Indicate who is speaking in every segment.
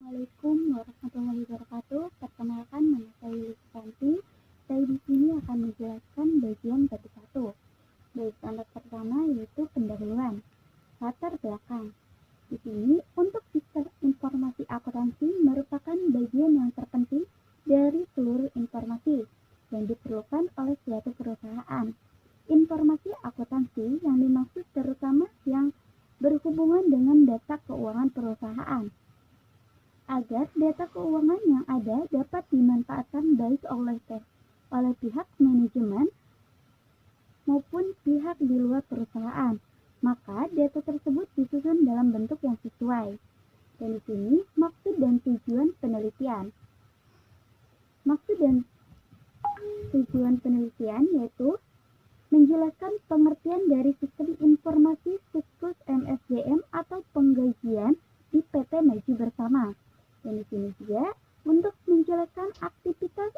Speaker 1: Assalamualaikum warahmatullahi wabarakatuh. Perkenalkan, nama saya Lisanti. Saya di sini akan menjelaskan bagian bab 1. Bab pertama yaitu pendahuluan. Latar belakang. Di sini untuk sistem informasi akuntansi merupakan bagian yang terpenting dari seluruh informasi yang diperlukan oleh suatu perusahaan. Informasi akuntansi yang dimaksud terutama yang berhubungan dengan data keuangan perusahaan, agar data keuangan yang ada dapat dimanfaatkan baik oleh pihak manajemen maupun pihak di luar perusahaan. Maka data tersebut disusun dalam bentuk yang sesuai. Dan di sini maksud dan tujuan penelitian. Maksud dan tujuan penelitian yaitu menjelaskan pengertian dari sistem informasi siklus MSDM atau penggajian di PT Maju Bersama. Dan di sini juga untuk menjelaskan aktivitas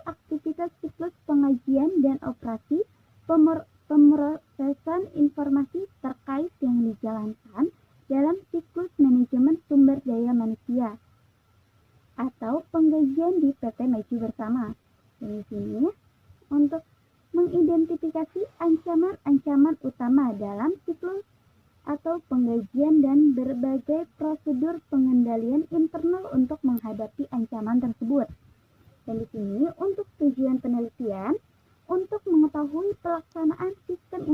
Speaker 1: siklus pengajian dan operasi pemrosesan informasi terkait yang dijalankan dalam siklus manajemen sumber daya manusia atau penggajian di PT Maju Bersama. Dan di sini untuk mengidentifikasi ancaman-ancaman utama dalam siklus atau penggajian dan berbagai prosedur pengendalian internal untuk menghadapi ancaman tersebut. Dan di sini untuk tujuan penelitian untuk mengetahui pelaksanaan sistem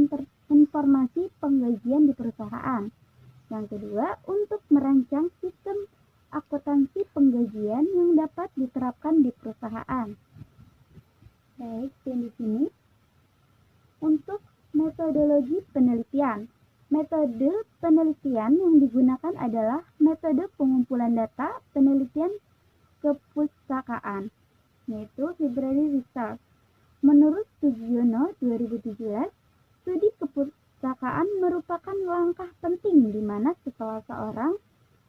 Speaker 1: informasi penggajian di perusahaan. Yang kedua, untuk merancang sistem akuntansi penggajian yang dapat diterapkan di perusahaan. Baik, dan di sini untuk metodologi penelitian. Metode penelitian yang digunakan adalah metode pengumpulan data penelitian kepustakaan, yaitu library research. Menurut Sugiono 2017, studi kepustakaan merupakan langkah penting di mana setelah seorang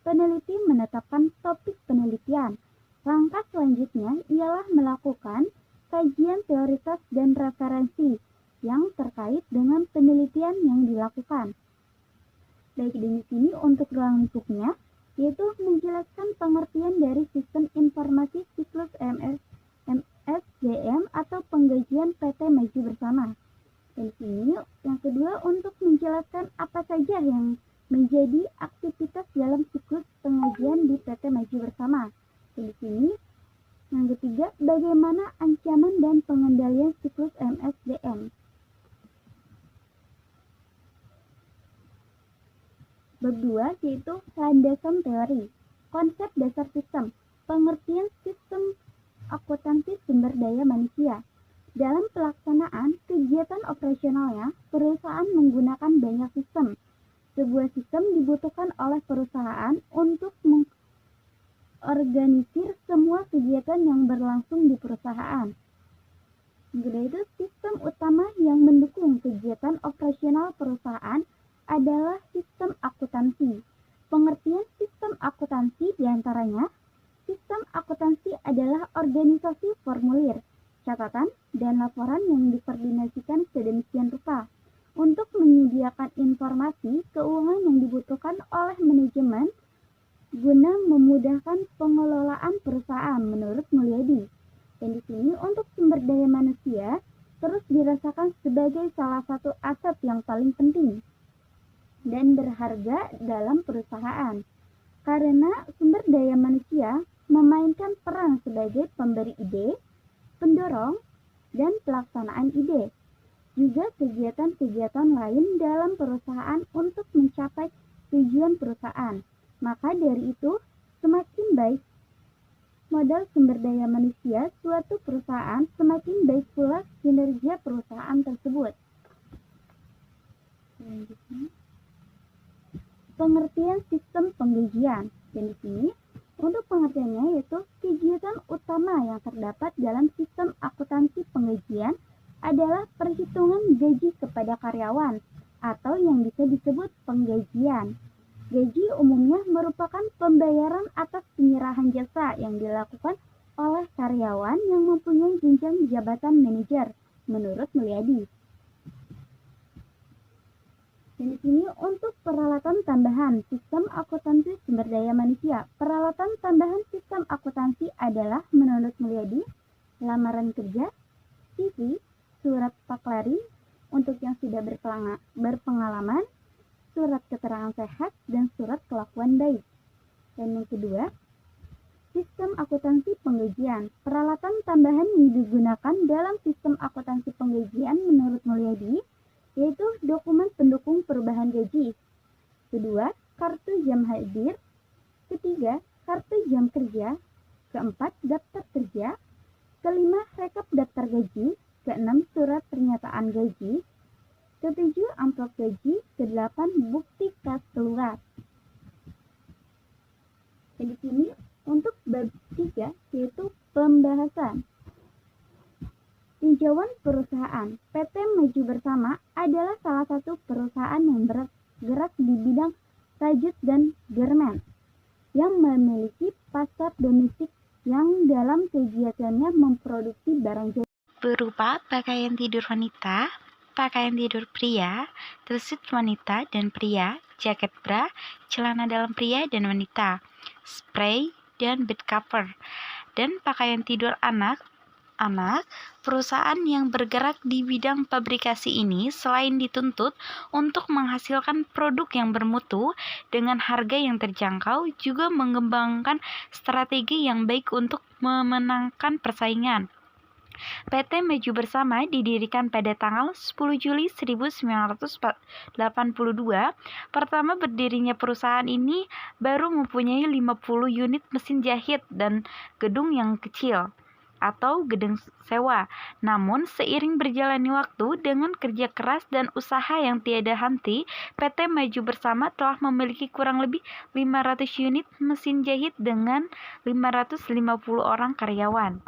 Speaker 1: peneliti menetapkan topik penelitian, langkah selanjutnya ialah melakukan kajian teoritis dan referensi yang terkait dengan penelitian yang dilakukan. Baik, di sini untuk ruang lingkupnya yaitu menjelaskan pengertian dari sistem informasi siklus MSDM atau penggajian PT Maju Bersama. Dan di sini yang kedua untuk menjelaskan apa saja yang menjadi aktivitas dalam siklus pengajian di PT Maju Bersama. Dan di sini yang ketiga, bagaimana ancaman dan pengendalian siklus MSDM. Bab 2 yaitu landasan teori, konsep dasar sistem, pengertian sistem akuntansi sumber daya manusia. Dalam pelaksanaan kegiatan operasionalnya, perusahaan menggunakan banyak sistem. Sebuah sistem dibutuhkan oleh perusahaan untuk mengorganisir semua kegiatan yang berlangsung di perusahaan. Yaitu sistem utama yang mendukung kegiatan operasional perusahaan adalah sistem akuntansi. Pengertian sistem akuntansi diantaranya, sistem akuntansi adalah organisasi formulir, catatan, dan laporan yang dikoordinasikan sedemikian rupa untuk menyediakan informasi keuangan yang dibutuhkan oleh manajemen guna memudahkan pengelolaan perusahaan menurut Mulyadi. Dan di sini untuk sumber daya manusia terus dirasakan sebagai salah satu aset yang paling penting dan berharga dalam perusahaan, karena sumber daya manusia memainkan peran sebagai pemberi ide, pendorong, dan pelaksanaan ide. Juga kegiatan-kegiatan lain dalam perusahaan untuk mencapai tujuan perusahaan. Maka dari itu, semakin baik modal sumber daya manusia suatu perusahaan, semakin baik pula kinerja perusahaan tersebut. Pengertian sistem penggajian. Dan di sini untuk pengertiannya yaitu kegiatan utama yang terdapat dalam sistem akuntansi penggajian adalah perhitungan gaji kepada karyawan atau yang bisa disebut penggajian. Gaji umumnya merupakan pembayaran atas penyerahan jasa yang dilakukan oleh karyawan yang mempunyai jenjang jabatan manajer menurut Mulyadi. Dan di sini untuk peralatan tambahan sistem akuntansi sumber daya manusia. Peralatan tambahan sistem sistem akuntansi adalah menurut Mulyadi, lamaran kerja, CV, surat paklari untuk yang sudah berpengalaman, surat keterangan sehat, dan surat kelakuan baik. Dan yang kedua, sistem akuntansi penggajian. Peralatan tambahan yang digunakan dalam sistem akuntansi penggajian menurut Mulyadi yaitu dokumen pendukung perubahan gaji. Kedua, kartu jam hadir. Ketiga, kartu jam kerja. Keempat, daftar kerja. Kelima, rekap daftar gaji. Keenam, surat pernyataan gaji. Ketujuh, amplop gaji. Kedelapan, bukti kas keluar. Di sini untuk bab 3 yaitu pembahasan. Tinjauan perusahaan. PT Maju Bersama adalah salah satu perusahaan yang bergerak di bidang rajut dan garmen yang memiliki pasar domestik yang dalam kegiatannya memproduksi barang jadi
Speaker 2: berupa pakaian tidur wanita, pakaian tidur pria, tersuit wanita dan pria, jaket bra, celana dalam pria dan wanita, spray dan bed cover, dan pakaian tidur anak. Perusahaan yang bergerak di bidang pabrikasi ini selain dituntut untuk menghasilkan produk yang bermutu dengan harga yang terjangkau, juga mengembangkan strategi yang baik untuk memenangkan persaingan. PT Maju Bersama didirikan pada tanggal 10 Juli 1982. Pertama berdirinya perusahaan ini baru mempunyai 50 unit mesin jahit dan gedung yang kecil atau gedung sewa. Namun seiring berjalannya waktu dengan kerja keras dan usaha yang tiada henti, PT Maju Bersama telah memiliki kurang lebih 500 unit mesin jahit dengan 550 orang karyawan.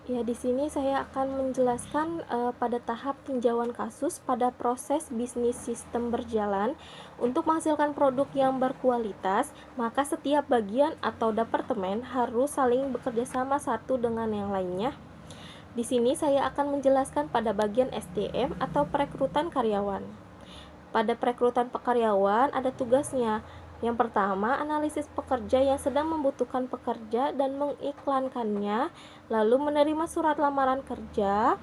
Speaker 3: Ya, di sini saya akan menjelaskan pada tahap tinjauan kasus pada proses bisnis sistem berjalan. Untuk menghasilkan produk yang berkualitas, maka setiap bagian atau departemen harus saling bekerja sama satu dengan yang lainnya. Di sini saya akan menjelaskan pada bagian SDM atau perekrutan karyawan. Pada perekrutan karyawan ada tugasnya. Yang pertama, analisis pekerja yang sedang membutuhkan pekerja dan mengiklankannya, lalu menerima surat lamaran kerja,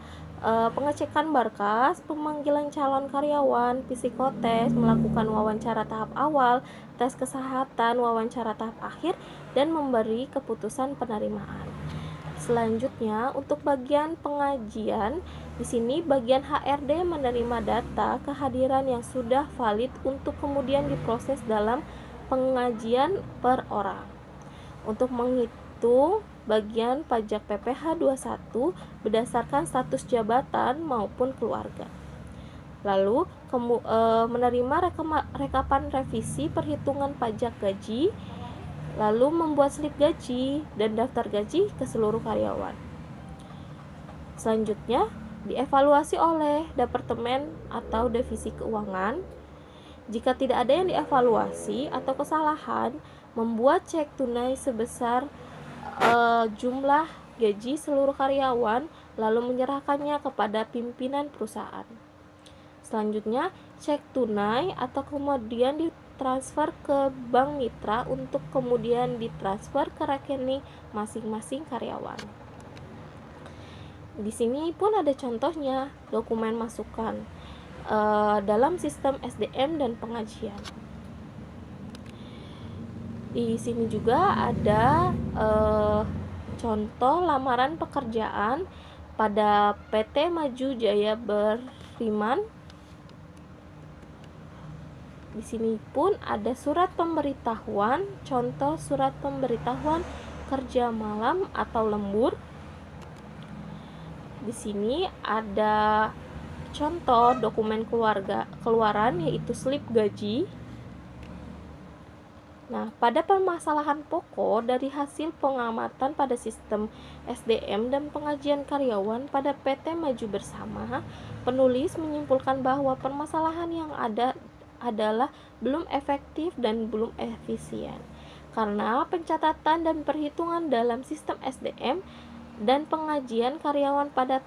Speaker 3: pengecekan berkas, pemanggilan calon karyawan, psikotes, melakukan wawancara tahap awal, tes kesehatan, wawancara tahap akhir, dan memberi keputusan penerimaan. Selanjutnya, untuk bagian pengajian, di sini bagian HRD menerima data kehadiran yang sudah valid untuk kemudian diproses dalam pengajian per orang. Untuk menghitung bagian pajak PPh 21 berdasarkan status jabatan maupun keluarga. Lalu menerima rekapan revisi perhitungan pajak gaji, lalu membuat slip gaji dan daftar gaji ke seluruh karyawan. Selanjutnya, dievaluasi oleh departemen atau divisi keuangan. Jika tidak ada yang dievaluasi atau kesalahan, membuat cek tunai sebesar jumlah gaji seluruh karyawan, lalu menyerahkannya kepada pimpinan perusahaan. Selanjutnya, cek tunai atau kemudian ditransfer ke bank mitra untuk kemudian ditransfer ke rekening masing-masing karyawan. Di sini pun ada contohnya dokumen masukan dalam sistem SDM dan pengajian. Di sini juga ada contoh lamaran pekerjaan pada PT Maju Jaya Beriman. Di sini pun ada surat pemberitahuan, contoh surat pemberitahuan kerja malam atau lembur. Di sini ada contoh dokumen keluaran yaitu slip gaji. Nah, pada permasalahan pokok dari hasil pengamatan pada sistem SDM dan pengajian karyawan pada PT Maju Bersama, penulis menyimpulkan bahwa permasalahan yang ada adalah belum efektif dan belum efisien karena pencatatan dan perhitungan dalam sistem SDM dan pengajian karyawan pada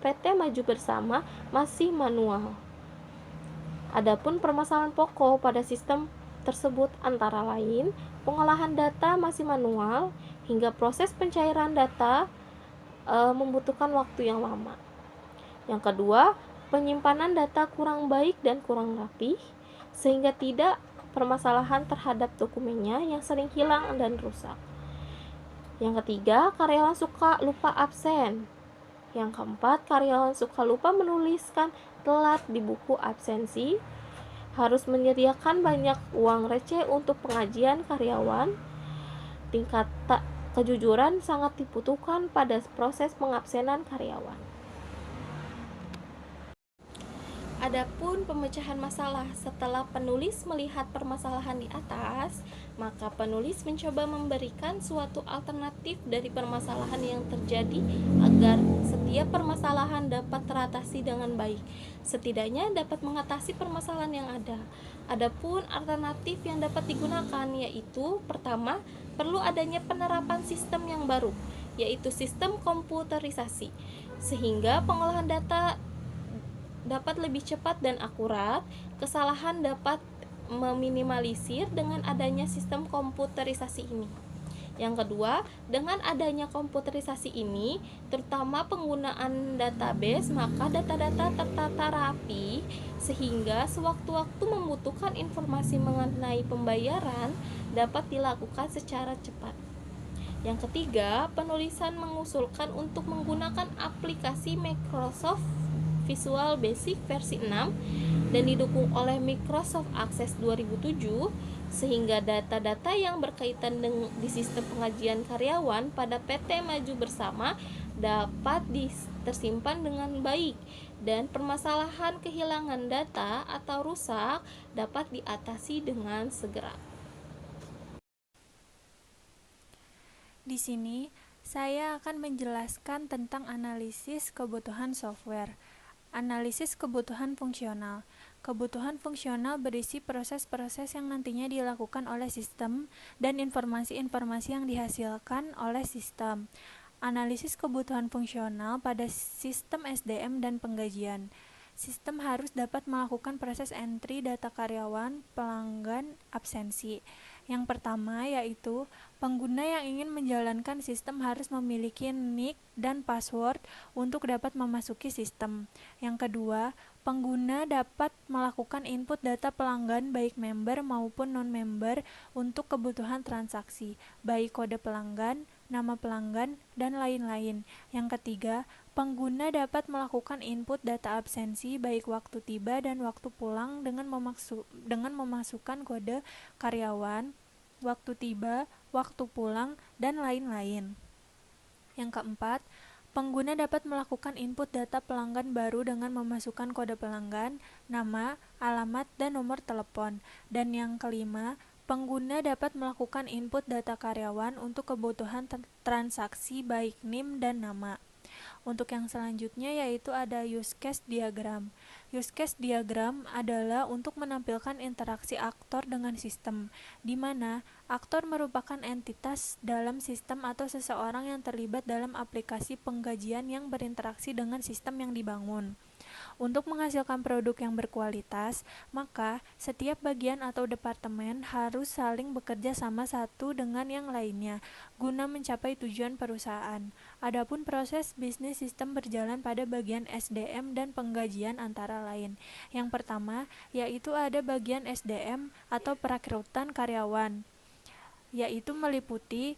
Speaker 3: PT Maju Bersama masih manual. Adapun permasalahan pokok pada sistem tersebut antara lain pengolahan data masih manual hingga proses pencairan data membutuhkan waktu yang lama. Yang kedua, penyimpanan data kurang baik dan kurang rapi sehingga tidak permasalahan terhadap dokumennya yang sering hilang dan rusak. Yang ketiga, karyawan suka lupa absen. Yang keempat, karyawan suka lupa menuliskan telat di buku absensi, harus menyediakan banyak uang receh untuk pengajian karyawan. Tingkat kejujuran sangat dibutuhkan pada proses pengabsenan karyawan. Adapun pemecahan masalah setelah penulis melihat permasalahan di atas, maka penulis mencoba memberikan suatu alternatif dari permasalahan yang terjadi agar setiap permasalahan dapat teratasi dengan baik. Setidaknya dapat mengatasi permasalahan yang ada. Adapun alternatif yang dapat digunakan yaitu pertama, perlu adanya penerapan sistem yang baru, yaitu sistem komputerisasi, sehingga pengolahan data dapat lebih cepat dan akurat. Kesalahan dapat meminimalisir dengan adanya sistem komputerisasi ini. Yang kedua, dengan adanya komputerisasi ini, terutama penggunaan database, maka data-data tertata rapi sehingga sewaktu-waktu membutuhkan informasi mengenai pembayaran dapat dilakukan secara cepat. Yang ketiga, penulisan mengusulkan untuk menggunakan aplikasi Microsoft Visual Basic versi 6 dan didukung oleh Microsoft Access 2007 sehingga data-data yang berkaitan di sistem pengajian karyawan pada PT Maju Bersama dapat tersimpan dengan baik dan permasalahan kehilangan data atau rusak dapat diatasi dengan segera.
Speaker 4: Di sini saya akan menjelaskan tentang analisis kebutuhan software. Analisis kebutuhan fungsional. Kebutuhan fungsional berisi proses-proses yang nantinya dilakukan oleh sistem dan informasi-informasi yang dihasilkan oleh sistem. Analisis kebutuhan fungsional pada sistem SDM dan penggajian. Sistem harus dapat melakukan proses entry data karyawan, pelanggan, absensi. Yang pertama yaitu pengguna yang ingin menjalankan sistem harus memiliki nick dan password untuk dapat memasuki sistem. Yang kedua, pengguna dapat melakukan input data pelanggan baik member maupun non-member untuk kebutuhan transaksi, baik kode pelanggan, nama pelanggan, dan lain-lain. Yang ketiga, pengguna dapat melakukan input data absensi baik waktu tiba dan waktu pulang dengan memasukkan kode karyawan, waktu tiba, waktu pulang, dan lain-lain. Yang keempat, pengguna dapat melakukan input data pelanggan baru dengan memasukkan kode pelanggan, nama, alamat, dan nomor telepon. Dan yang kelima, pengguna dapat melakukan input data karyawan untuk kebutuhan transaksi baik NIM dan nama. Untuk yang selanjutnya yaitu ada use case diagram. Use case diagram adalah untuk menampilkan interaksi aktor dengan sistem, di mana aktor merupakan entitas dalam sistem atau seseorang yang terlibat dalam aplikasi penggajian yang berinteraksi dengan sistem yang dibangun. Untuk menghasilkan produk yang berkualitas, maka setiap bagian atau departemen harus saling bekerja sama satu dengan yang lainnya guna mencapai tujuan perusahaan. Adapun proses bisnis sistem berjalan pada bagian SDM dan penggajian antara lain. Yang pertama, yaitu ada bagian SDM atau perekrutan karyawan, yaitu meliputi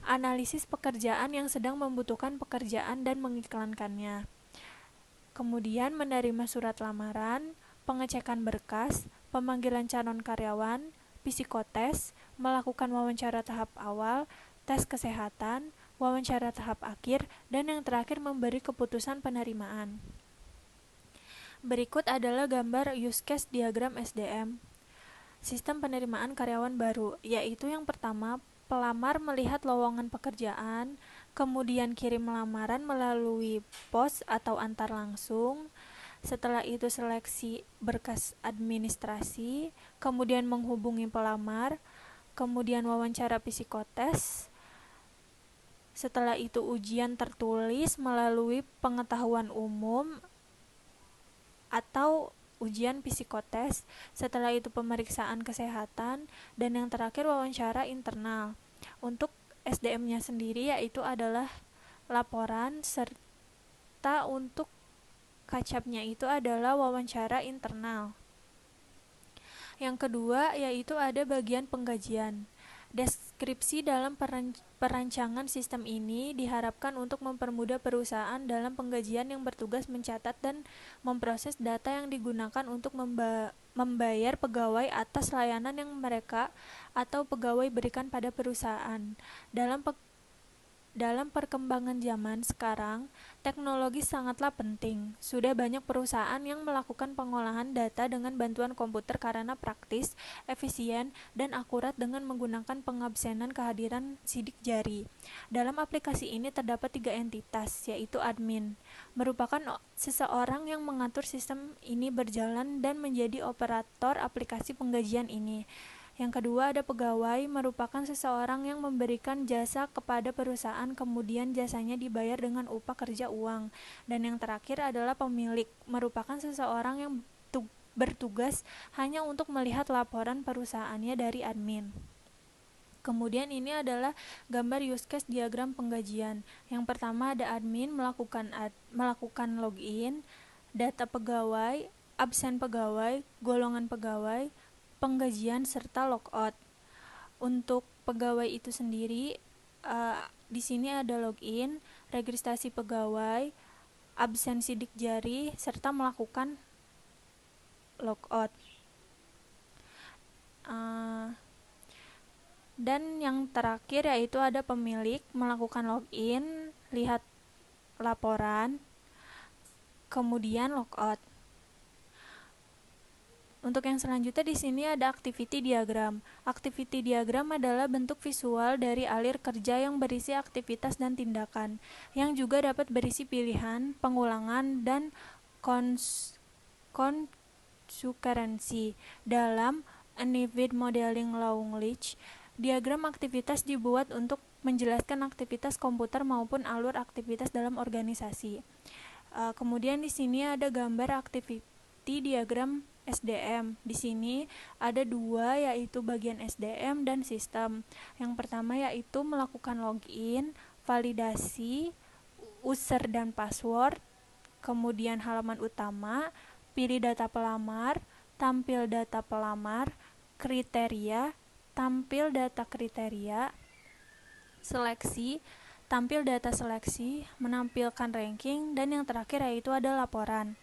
Speaker 4: analisis pekerjaan yang sedang membutuhkan pekerjaan dan mengiklankannya. Kemudian menerima surat lamaran, pengecekan berkas, pemanggilan calon karyawan, psikotes, melakukan wawancara tahap awal, tes kesehatan, wawancara tahap akhir, dan yang terakhir memberi keputusan penerimaan. Berikut adalah gambar use case diagram SDM. Sistem penerimaan karyawan baru, yaitu yang pertama, pelamar melihat lowongan pekerjaan, kemudian kirim lamaran melalui pos atau antar langsung, setelah itu seleksi berkas administrasi, kemudian menghubungi pelamar, kemudian wawancara psikotes, setelah itu ujian tertulis melalui pengetahuan umum atau ujian psikotes, setelah itu pemeriksaan kesehatan, dan yang terakhir wawancara internal. Untuk SDM-nya sendiri yaitu adalah laporan, serta untuk kacapnya itu adalah wawancara internal. Yang kedua yaitu ada bagian penggajian. Deskripsi dalam perancangan sistem ini diharapkan untuk mempermudah perusahaan dalam penggajian yang bertugas mencatat dan memproses data yang digunakan untuk membayar pegawai atas layanan yang mereka atau pegawai berikan pada perusahaan. Dalam perkembangan zaman sekarang, teknologi sangatlah penting. Sudah banyak perusahaan yang melakukan pengolahan data dengan bantuan komputer karena praktis, efisien, dan akurat dengan menggunakan pengabsenan kehadiran sidik jari. Dalam aplikasi ini terdapat 3 entitas, yaitu admin, merupakan seseorang yang mengatur sistem ini berjalan dan menjadi operator aplikasi penggajian ini. Yang kedua ada pegawai, merupakan seseorang yang memberikan jasa kepada perusahaan kemudian jasanya dibayar dengan upah kerja uang. Dan yang terakhir adalah pemilik, merupakan seseorang yang bertugas hanya untuk melihat laporan perusahaannya dari admin. Kemudian ini adalah gambar use case diagram penggajian. Yang pertama ada admin melakukan login, data pegawai, absen pegawai, golongan pegawai, penggajian serta logout. Untuk pegawai itu sendiri di sini ada login, registrasi pegawai, absen sidik jari serta melakukan logout. Dan yang terakhir yaitu ada pemilik melakukan login, lihat laporan, kemudian logout. Untuk yang selanjutnya di sini ada activity diagram. Activity diagram adalah bentuk visual dari alir kerja yang berisi aktivitas dan tindakan, yang juga dapat berisi pilihan, pengulangan, dan konsekuensi. Dalam Unified Modeling Language, diagram aktivitas dibuat untuk menjelaskan aktivitas komputer maupun alur aktivitas dalam organisasi. Kemudian di sini ada gambar activity diagram SDM. Di sini ada 2 yaitu bagian SDM dan sistem. Yang pertama yaitu melakukan login, validasi, user dan password, kemudian halaman utama, pilih data pelamar, tampil data pelamar, kriteria, tampil data kriteria, seleksi, tampil data seleksi, menampilkan ranking, dan yang terakhir yaitu ada laporan.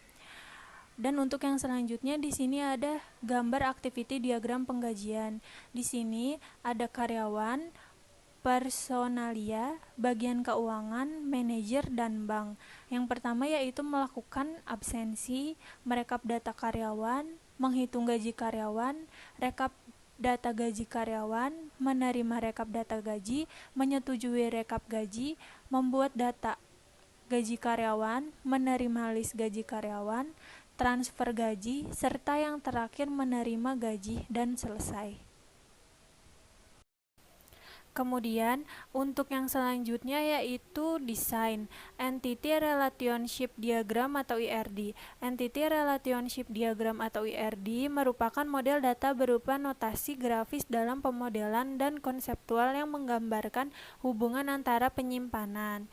Speaker 4: Dan untuk yang selanjutnya di sini ada gambar activity diagram penggajian. Di sini ada karyawan, personalia, bagian keuangan, manajer, dan bank. Yang pertama yaitu melakukan absensi, merekap data karyawan, menghitung gaji karyawan, rekap data gaji karyawan, menerima rekap data gaji, menyetujui rekap gaji, membuat data gaji karyawan, menerima list gaji karyawan, transfer gaji, serta yang terakhir menerima gaji dan selesai. Kemudian untuk yang selanjutnya yaitu desain Entity Relationship Diagram atau IRD. Entity Relationship Diagram atau IRD merupakan model data berupa notasi grafis dalam pemodelan dan konseptual yang menggambarkan hubungan antara penyimpanan.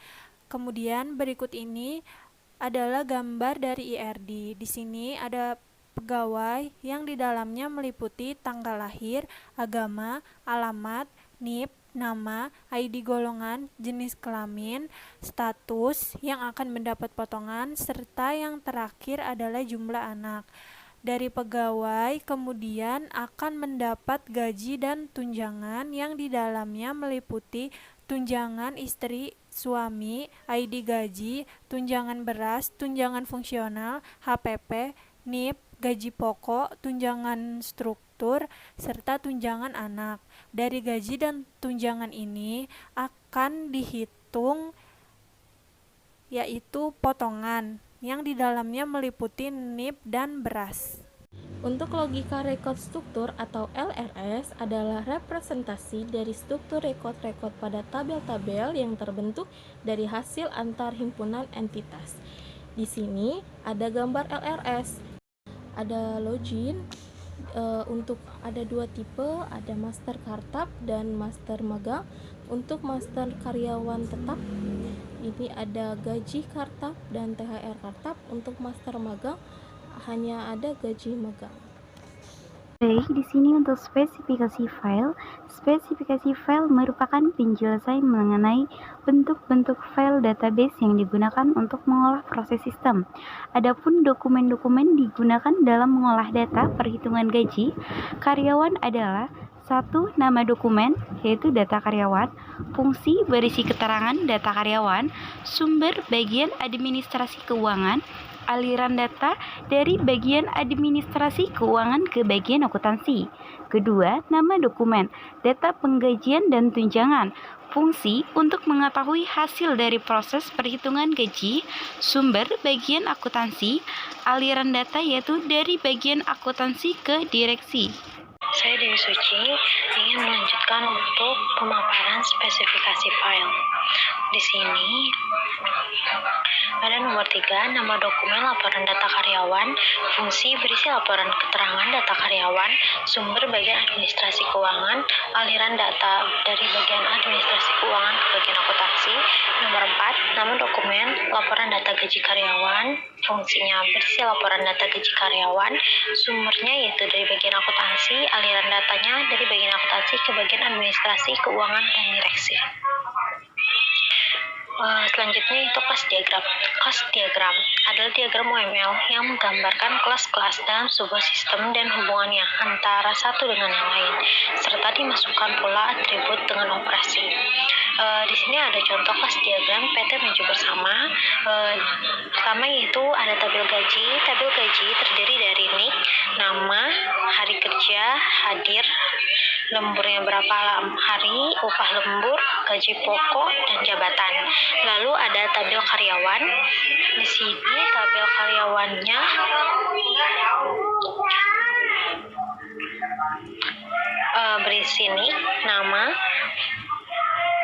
Speaker 4: Kemudian berikut ini adalah gambar dari IRD. Di sini ada pegawai yang di dalamnya meliputi tanggal lahir, agama, alamat, NIP, nama, ID golongan, jenis kelamin, status yang akan mendapat potongan, serta yang terakhir adalah jumlah anak. Dari pegawai kemudian akan mendapat gaji dan tunjangan yang di dalamnya meliputi tunjangan istri, suami, ID gaji, tunjangan beras, tunjangan fungsional, HPP, NIP, gaji pokok, tunjangan struktur, serta tunjangan anak. Dari gaji dan tunjangan ini akan dihitung yaitu potongan yang di dalamnya meliputi NIP dan beras.
Speaker 3: Untuk logika rekod struktur atau LRS adalah representasi dari struktur rekod-rekod pada tabel-tabel yang terbentuk dari hasil antar himpunan entitas. Di sini ada gambar LRS. ada login. Untuk ada 2 tipe, ada master kartap dan master magang. Untuk master karyawan tetap ini ada gaji kartap dan THR kartap. Untuk master magang hanya ada gaji magang.
Speaker 2: Baik, di sini untuk spesifikasi file. Spesifikasi file merupakan penjelasan mengenai bentuk-bentuk file database yang digunakan untuk mengolah proses sistem. Adapun dokumen-dokumen digunakan dalam mengolah data perhitungan gaji karyawan adalah 1. Nama dokumen, yaitu data karyawan. Fungsi berisi keterangan data karyawan. Sumber bagian administrasi keuangan. Aliran data dari bagian administrasi keuangan ke bagian akuntansi. Kedua, nama dokumen, data penggajian dan tunjangan. Fungsi untuk mengetahui hasil dari proses perhitungan gaji. Sumber bagian akuntansi. Aliran data yaitu dari bagian akuntansi ke direksi.
Speaker 5: Saya Dewi Suci ingin melanjutkan untuk pemaparan spesifikasi file. Di sini ada nomor 3, nama dokumen laporan data karyawan, fungsi berisi laporan keterangan data karyawan, sumber bagian administrasi keuangan, aliran data dari bagian administrasi keuangan ke bagian akuntansi. Nomor 4, nama dokumen laporan data gaji karyawan, fungsinya berisi laporan data gaji karyawan, sumbernya yaitu dari bagian akuntansi, aliran datanya dari bagian akuntansi ke bagian administrasi keuangan dan direksi. Selanjutnya itu kelas diagram. Kelas diagram adalah diagram UML yang menggambarkan kelas-kelas dalam sebuah sistem dan hubungannya antara satu dengan yang lain, serta dimasukkan pula atribut dengan operasi. Di sini ada contoh kelas diagram PT Maju Bersama. Pertama yaitu ada tabel gaji. Tabel gaji terdiri dari NIK, nama, hari kerja, hadir, lemburnya berapa hari, upah lembur, gaji pokok, dan jabatan. Lalu ada tabel karyawan. Di sini tabel karyawannya berisi NIK, nama,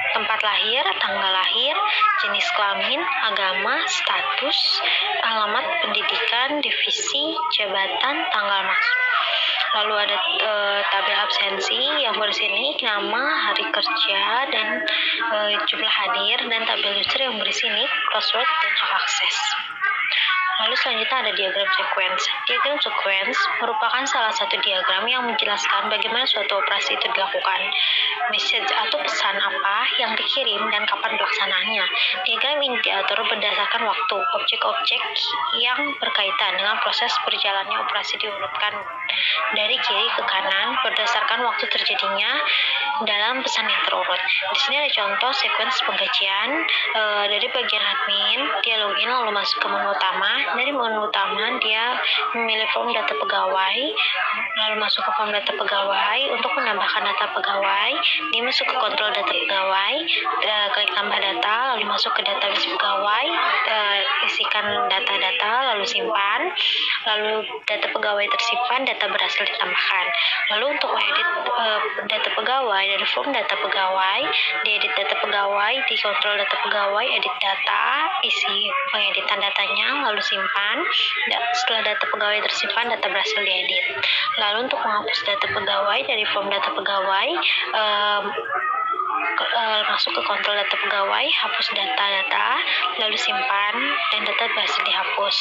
Speaker 5: tempat lahir, tanggal lahir, jenis kelamin, agama, status, alamat pendidikan, divisi, jabatan, tanggal masuk. Lalu ada tabel absensi yang berisi NIK, nama, hari kerja, dan jumlah hadir, dan tabel user yang berisi NIK, password, dan hak akses. Lalu selanjutnya ada diagram sequence. Diagram sequence merupakan salah satu diagram yang menjelaskan bagaimana suatu operasi itu dilakukan. Message atau pesan apa yang dikirim dan kapan pelaksanaannya. Diagram ini diatur berdasarkan waktu. Objek-objek yang berkaitan dengan proses berjalannya operasi diurutkan dari kiri ke kanan berdasarkan waktu terjadinya dalam pesan yang terurut. Di sini ada contoh sequence penggajian. Dari bagian admin, dia login lalu masuk ke menu utama. Dari menu utama dia memilih form data pegawai, lalu masuk ke form data pegawai. Untuk menambahkan data pegawai, dia masuk ke kontrol data pegawai, klik tambah data, lalu masuk ke database pegawai, isikan data-data, lalu simpan. Lalu data pegawai tersimpan, data berhasil ditambahkan. Lalu untuk edit data pegawai, dari form data pegawai, diedit data pegawai, di kontrol data pegawai, edit data, isi pengeditan datanya, lalu simpan. Setelah data pegawai tersimpan, data berhasil diedit. Lalu untuk menghapus data pegawai, dari form data pegawai, masuk ke kontrol data pegawai, hapus data-data, lalu simpan, dan data berhasil dihapus.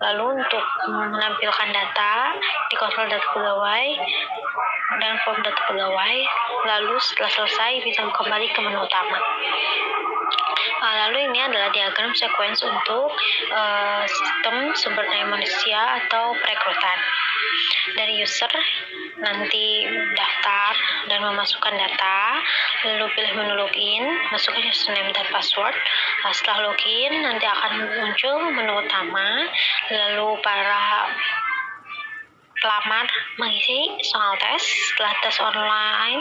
Speaker 5: Lalu untuk menampilkan data di kontrol data pegawai dan form data pegawai, lalu setelah selesai bisa kembali ke menu utama. Lalu ini adalah diagram sequence untuk sistem sumber daya manusia atau perekrutan. Dari user nanti daftar dan memasukkan data, lalu pilih menu login, masukkan username dan password. Setelah login nanti akan muncul menu utama, lalu para terlamar mengisi soal tes. Setelah tes online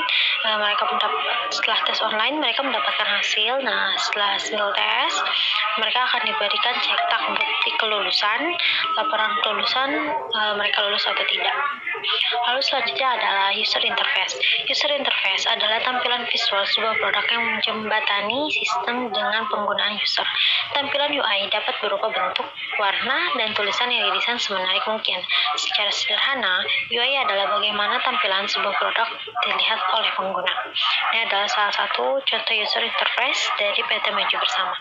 Speaker 5: mereka mendapatkan hasil. Nah, setelah hasil tes mereka akan diberikan cetak bukti kelulusan, laporan kelulusan mereka lulus atau tidak. Lalu selanjutnya adalah user interface. User interface adalah tampilan visual sebuah produk yang menjembatani sistem dengan penggunaan user. Tampilan UI dapat berupa bentuk, warna, dan tulisan yang didesain semenarik mungkin. Secara sederhana, UI adalah bagaimana tampilan sebuah produk dilihat oleh pengguna. Ini adalah salah satu contoh user interface dari PT Maju Bersama.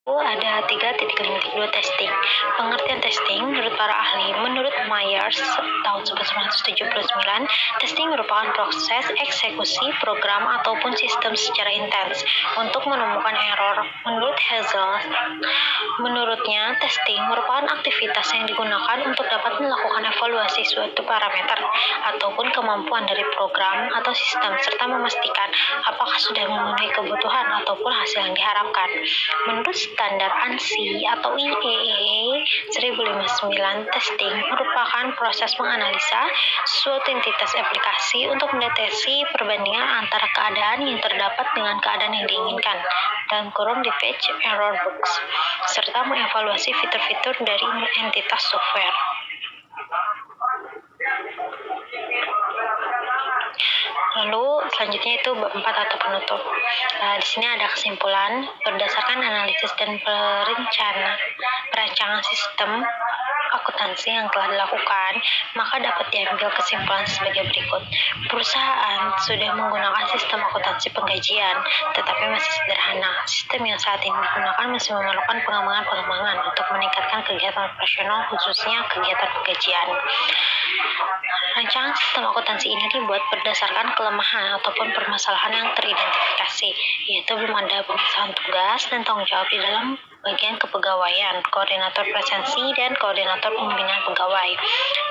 Speaker 5: Ada 3.5.2 testing. Pengertian testing menurut para ahli, menurut Myers tahun 1979, testing merupakan proses eksekusi program ataupun sistem secara intens untuk menemukan error. Menurut Hazel, menurutnya testing merupakan aktivitas yang digunakan untuk dapat melakukan evaluasi suatu parameter ataupun kemampuan dari program atau sistem serta memastikan apakah sudah memenuhi kebutuhan ataupun hasil yang diharapkan. Menurut standar ANSI atau IEEE 1059, testing merupakan proses menganalisa suatu entitas aplikasi untuk mendeteksi perbandingan antara keadaan yang terdapat dengan keadaan yang diinginkan (di Page Error Box), serta mengevaluasi fitur-fitur dari entitas software. Lalu selanjutnya itu bab 4 atau penutup. Di sini ada kesimpulan berdasarkan analisis dan perancangan sistem akuntansi yang telah dilakukan, maka dapat diambil kesimpulan sebagai berikut. Perusahaan sudah menggunakan sistem akuntansi penggajian, tetapi masih sederhana. Sistem yang saat ini digunakan masih memerlukan pengembangan untuk meningkatkan kegiatan operasional, khususnya kegiatan penggajian. Rancangan sistem akuntansi ini dibuat berdasarkan kelemahan ataupun permasalahan yang teridentifikasi, yaitu belum ada pemisahan tugas dan tanggung jawab di dalam bagian kepegawaian, koordinator presensi dan koordinator pembinaan pegawai,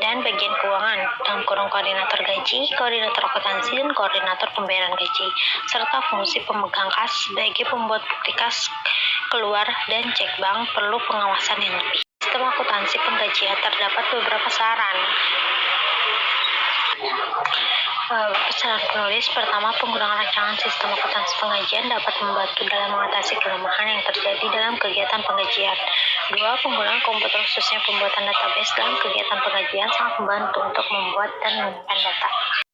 Speaker 5: dan bagian keuangan koordinator gaji, koordinator akuntansi, dan koordinator pembayaran gaji, serta fungsi pemegang kas sebagai pembuat bukti kas keluar dan cek bank perlu pengawasan yang lebih. Sistem akuntansi penggajian terdapat beberapa saran. Pesanan penulis. Pertama, penggunaan rancangan sistem akuntansi penggajian dapat membantu dalam mengatasi kelemahan yang terjadi dalam kegiatan penggajian. Dua, penggunaan komputer khususnya pembuatan database dalam kegiatan penggajian sangat membantu untuk membuat dan menyimpan data.